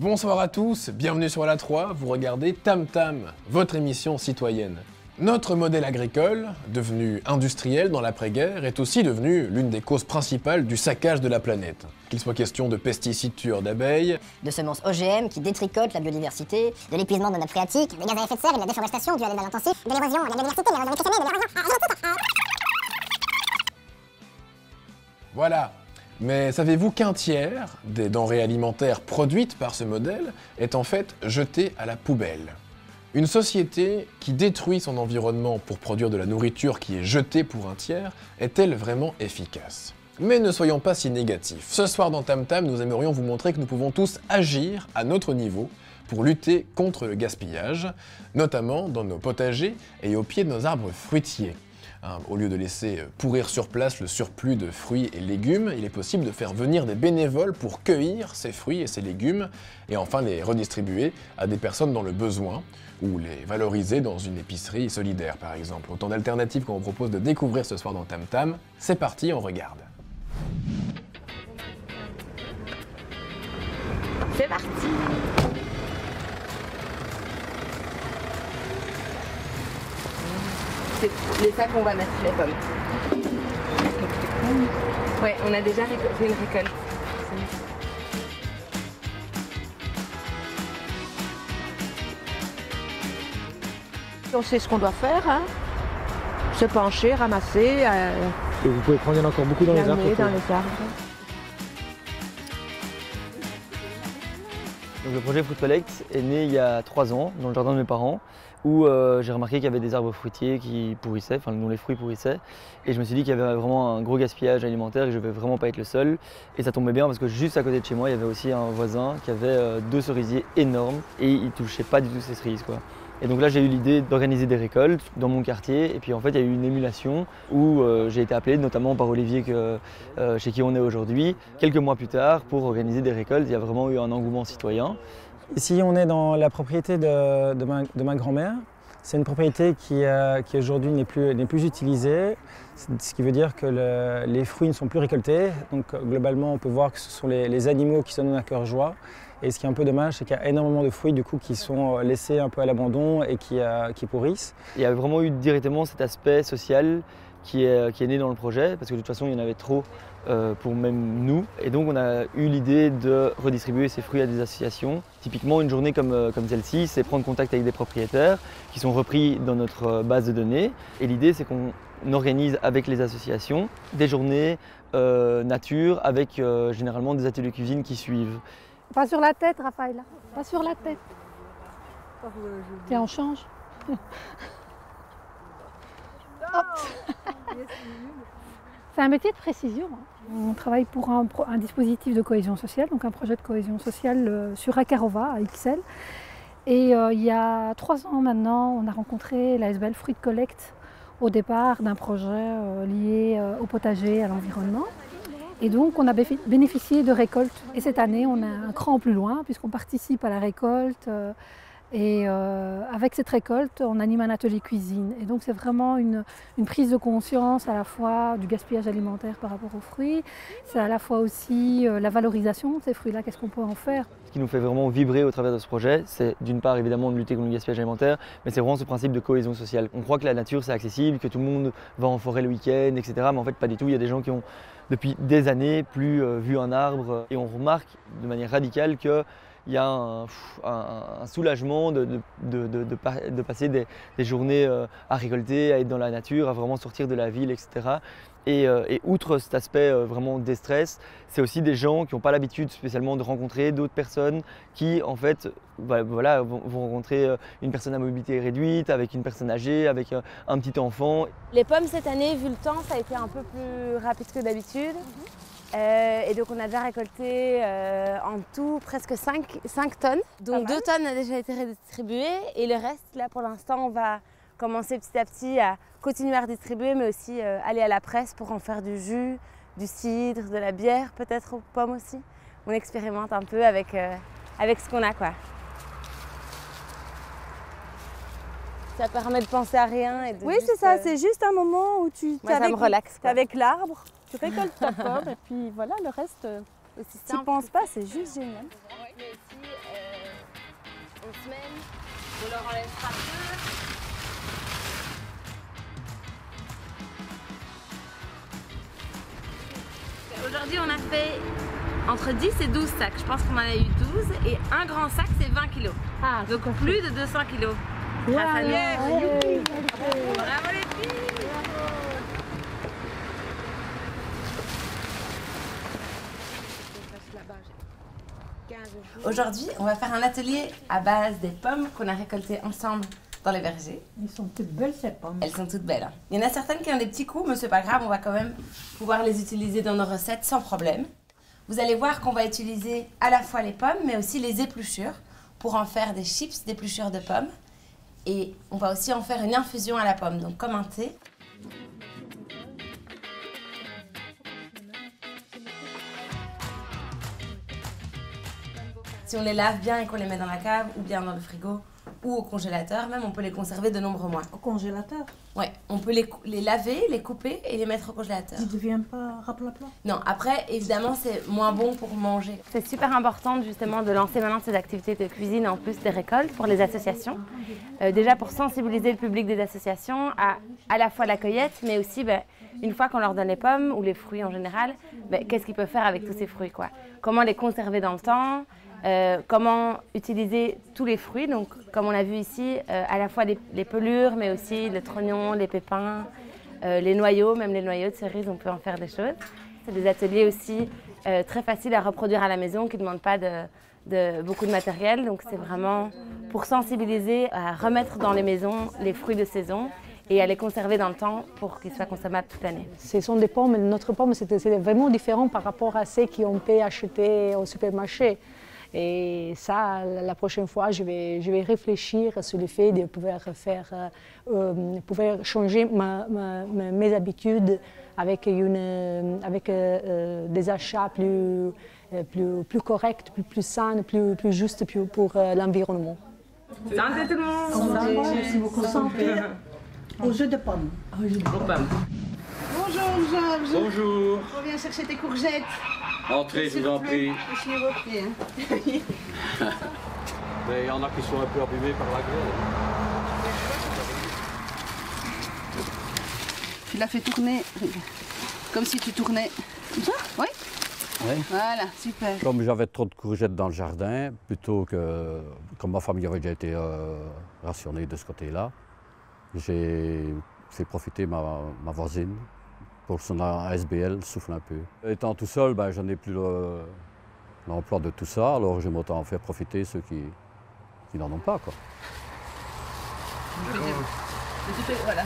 Bonsoir à tous, bienvenue sur la 3, vous regardez Tam Tam, votre émission citoyenne. Notre modèle agricole, devenu industriel dans l'après-guerre, est aussi devenu l'une des causes principales du saccage de la planète. Qu'il soit question de pesticides tueurs d'abeilles, de semences OGM qui détricotent la biodiversité, de l'épuisement de nappes phréatiques, des gaz à effet de serre et de la déforestation due à l'élevage intensif, de l'érosion de la biodiversité, de l'érosion nutritionnelle, de l'érosion... Voilà. Mais savez-vous qu'un tiers des denrées alimentaires produites par ce modèle est en fait jeté à la poubelle? Une société qui détruit son environnement pour produire de la nourriture qui est jetée pour un tiers, est-elle vraiment efficace? Mais ne soyons pas si négatifs. Ce soir dans Tam Tam, nous aimerions vous montrer que nous pouvons tous agir à notre niveau pour lutter contre le gaspillage, notamment dans nos potagers et au pied de nos arbres fruitiers. Au lieu de laisser pourrir sur place le surplus de fruits et légumes, il est possible de faire venir des bénévoles pour cueillir ces fruits et ces légumes et enfin les redistribuer à des personnes dans le besoin ou les valoriser dans une épicerie solidaire par exemple. Autant d'alternatives qu'on vous propose de découvrir ce soir dans Tam Tam. C'est parti, on regarde. C'est parti! C'est les sacs qu'on va mettre les pommes. Ouais, on a déjà fait une récolte. On sait ce qu'on doit faire, hein. Se pencher, ramasser. Et vous pouvez prendre encore beaucoup dans les arbres. Dans les arbres. Donc, le projet Fruit Collect est né il y a 3 ans dans le jardin de mes parents où j'ai remarqué qu'il y avait des arbres fruitiers qui pourrissaient, enfin dont les fruits pourrissaient. Et je me suis dit qu'il y avait vraiment un gros gaspillage alimentaire et que je ne vais vraiment pas être le seul. Et ça tombait bien parce que juste à côté de chez moi, il y avait aussi un voisin qui avait 2 cerisiers énormes et il ne touchait pas du tout ces cerises, quoi. Et donc là, j'ai eu l'idée d'organiser des récoltes dans mon quartier. Et puis en fait, il y a eu une émulation où j'ai été appelé notamment par Olivier chez qui on est aujourd'hui, quelques mois plus tard, pour organiser des récoltes. Il y a vraiment eu un engouement citoyen. Ici, on est dans la propriété de ma grand-mère. C'est une propriété qui aujourd'hui n'est plus utilisée, ce qui veut dire que les fruits ne sont plus récoltés. Donc globalement, on peut voir que ce sont les animaux qui se donnent à cœur joie. Et ce qui est un peu dommage, c'est qu'il y a énormément de fruits du coup, qui sont laissés un peu à l'abandon et qui pourrissent. Il y a vraiment eu directement cet aspect social qui est né dans le projet, parce que de toute façon, il y en avait trop pour même nous. Et donc, on a eu l'idée de redistribuer ces fruits à des associations. Typiquement, une journée comme celle-ci, c'est prendre contact avec des propriétaires qui sont repris dans notre base de données. Et l'idée, c'est qu'on organise avec les associations des journées nature avec généralement des ateliers cuisine qui suivent. Pas sur la tête, Raphaël. Pas sur la tête. Tiens, on change. C'est un métier de précision. On travaille pour un dispositif de cohésion sociale, donc un projet de cohésion sociale sur Akarova, à Ixelles. Et il y a 3 ans maintenant, on a rencontré l'ASBL Fruit Collect au départ d'un projet lié au potager, à l'environnement. Et donc on a bénéficié de récoltes. Et cette année, on a un cran plus loin puisqu'on participe à la récolte. Et avec cette récolte, on anime un atelier cuisine. Et donc c'est vraiment une prise de conscience à la fois du gaspillage alimentaire par rapport aux fruits. C'est à la fois aussi la valorisation de ces fruits-là, qu'est-ce qu'on peut en faire. Ce qui nous fait vraiment vibrer au travers de ce projet, c'est d'une part évidemment de lutter contre le gaspillage alimentaire, mais c'est vraiment ce principe de cohésion sociale. On croit que la nature c'est accessible, que tout le monde va en forêt le week-end, etc. Mais en fait pas du tout, il y a des gens qui ont depuis des années plus vu un arbre. Et on remarque de manière radicale qu'il y a un soulagement de passer des journées à récolter, à être dans la nature, à vraiment sortir de la ville, etc. Et outre cet aspect vraiment déstress, c'est aussi des gens qui n'ont pas l'habitude spécialement de rencontrer d'autres personnes qui en fait voilà, vont rencontrer une personne à mobilité réduite, avec une personne âgée, avec un petit enfant. Les pommes cette année, vu le temps, ça a été un peu plus rapide que d'habitude. Et donc on a déjà récolté en tout presque 5 tonnes. Donc 2 tonnes ont déjà été redistribuées et le reste, là pour l'instant, on va commencer petit à petit à continuer à redistribuer, mais aussi aller à la presse pour en faire du jus, du cidre, de la bière, peut-être aux pommes aussi. On expérimente un peu avec ce qu'on a, quoi. Ça permet de penser à rien. Et de oui, c'est ça, c'est juste un moment où tu es avec l'arbre, tu récoltes ta pomme et puis voilà, le reste, si tu n'y penses pas, c'est juste génial. Mais aussi, On leur enlèvera peu. Aujourd'hui, on a fait entre 10 et 12 sacs. Je pense qu'on en a eu 12 et un grand sac, c'est 20 kilos. Ah, donc plus de 200 kilos. Grâce à nous. Bravo les filles. Aujourd'hui, on va faire un atelier à base des pommes qu'on a récoltées ensemble dans les vergers. Elles sont toutes belles ces pommes. Elles sont toutes belles. Il y en a certaines qui ont des petits coups, mais c'est pas grave, on va quand même pouvoir les utiliser dans nos recettes sans problème. Vous allez voir qu'on va utiliser à la fois les pommes, mais aussi les épluchures pour en faire des chips d'épluchures de pommes. Et on va aussi en faire une infusion à la pomme, donc comme un thé. Si on les lave bien et qu'on les met dans la cave, ou bien dans le frigo, ou au congélateur, même on peut les conserver de nombreux mois. Au congélateur? Ouais, on peut les laver, les couper et les mettre au congélateur. Ils ne deviennent pas raplapla? Non, après, évidemment, c'est moins bon pour manger. C'est super important justement de lancer maintenant ces activités de cuisine en plus des récoltes pour les associations. Déjà pour sensibiliser le public des associations à la fois la cueillette, mais aussi une fois qu'on leur donne les pommes ou les fruits en général, qu'est-ce qu'ils peuvent faire avec tous ces fruits, quoi. Comment les conserver dans le temps, comment utiliser tous les fruits, donc comme on a vu ici, à la fois les pelures, mais aussi le trognon, les pépins, les noyaux, même les noyaux de cerises, on peut en faire des choses. C'est des ateliers aussi très faciles à reproduire à la maison, qui ne demandent pas beaucoup de matériel, donc c'est vraiment pour sensibiliser à remettre dans les maisons les fruits de saison et à les conserver dans le temps pour qu'ils soient consommables toute l'année. Ce sont des pommes, notre pomme c'est vraiment différent par rapport à celles qu'on peut acheter au supermarché. Et ça, la prochaine fois, je vais réfléchir sur le fait de pouvoir changer mes habitudes avec des achats plus corrects, plus sains, plus justes pour l'environnement. Santé tout le monde! Santé, merci beaucoup. Santé au jus de pommes. Bonjour Georges. Bonjour. On vient chercher tes courgettes. Entrez, je vous en prie. Je suis vos pieds. Mais il y en a qui sont un peu abîmés par la grêle. Tu l'as fait tourner comme si tu tournais comme ça? Oui. Oui. Voilà, super. Comme j'avais trop de courgettes dans le jardin, plutôt que comme ma famille avait déjà été rationnée de ce côté-là, j'ai fait profiter ma voisine pour son ASBL souffle un peu. Étant tout seul, je n'ai plus l'emploi de tout ça, alors j'aime autant en faire profiter ceux qui n'en ont pas, quoi. Voilà.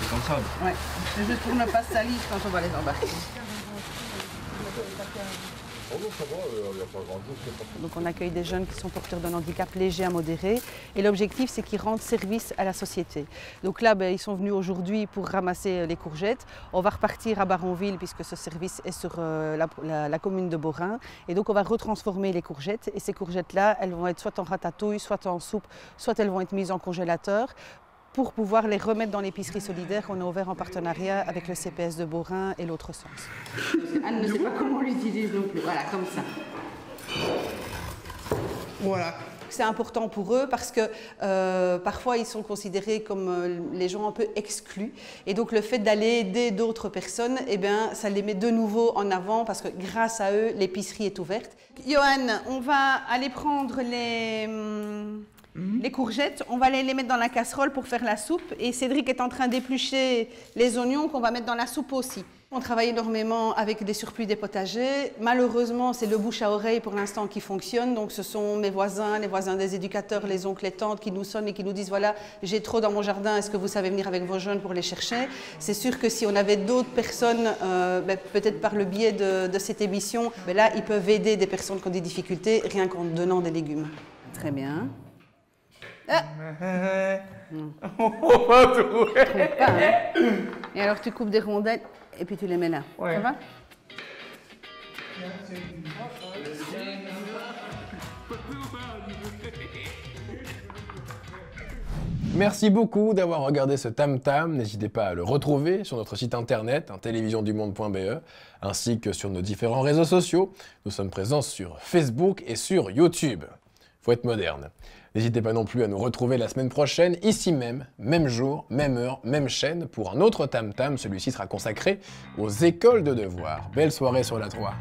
C'est comme ça. Ouais. C'est juste pour ne pas se salir quand on va les embarquer. Donc on accueille des jeunes qui sont porteurs d'un handicap léger à modéré et l'objectif c'est qu'ils rendent service à la société. Donc là ils sont venus aujourd'hui pour ramasser les courgettes. On va repartir à Baronville puisque ce service est sur la commune de Borin et donc on va retransformer les courgettes et ces courgettes là elles vont être soit en ratatouille, soit en soupe, soit elles vont être mises en congélateur pour pouvoir les remettre dans l'épicerie solidaire qu'on a ouvert en partenariat avec le CPS de Borin et l'autre sens. Anne ne sait pas comment on l'utilise non plus. Voilà, comme ça. Voilà. C'est important pour eux parce que parfois ils sont considérés comme les gens un peu exclus. Et donc le fait d'aller aider d'autres personnes, ça les met de nouveau en avant parce que grâce à eux, l'épicerie est ouverte. Johan, on va aller prendre les courgettes, on va les mettre dans la casserole pour faire la soupe et Cédric est en train d'éplucher les oignons qu'on va mettre dans la soupe aussi. On travaille énormément avec des surplus des potagers. Malheureusement, c'est le bouche à oreille pour l'instant qui fonctionne. Donc ce sont mes voisins, les voisins des éducateurs, les oncles et tantes qui nous sonnent et qui nous disent voilà, j'ai trop dans mon jardin, est-ce que vous savez venir avec vos jeunes pour les chercher? C'est sûr que si on avait d'autres personnes, peut-être par le biais de cette émission, là, ils peuvent aider des personnes qui ont des difficultés rien qu'en donnant des légumes. Très bien. Ah. Et alors tu coupes des rondelles et puis tu les mets là. Ouais. Ça va? Merci beaucoup d'avoir regardé ce Tam Tam. N'hésitez pas à le retrouver sur notre site internet, télévisiondumonde.be, ainsi que sur nos différents réseaux sociaux. Nous sommes présents sur Facebook et sur YouTube. Faut être moderne. N'hésitez pas non plus à nous retrouver la semaine prochaine, ici même, même jour, même heure, même chaîne, pour un autre Tam Tam. Celui-ci sera consacré aux écoles de devoirs. Belle soirée sur la 3.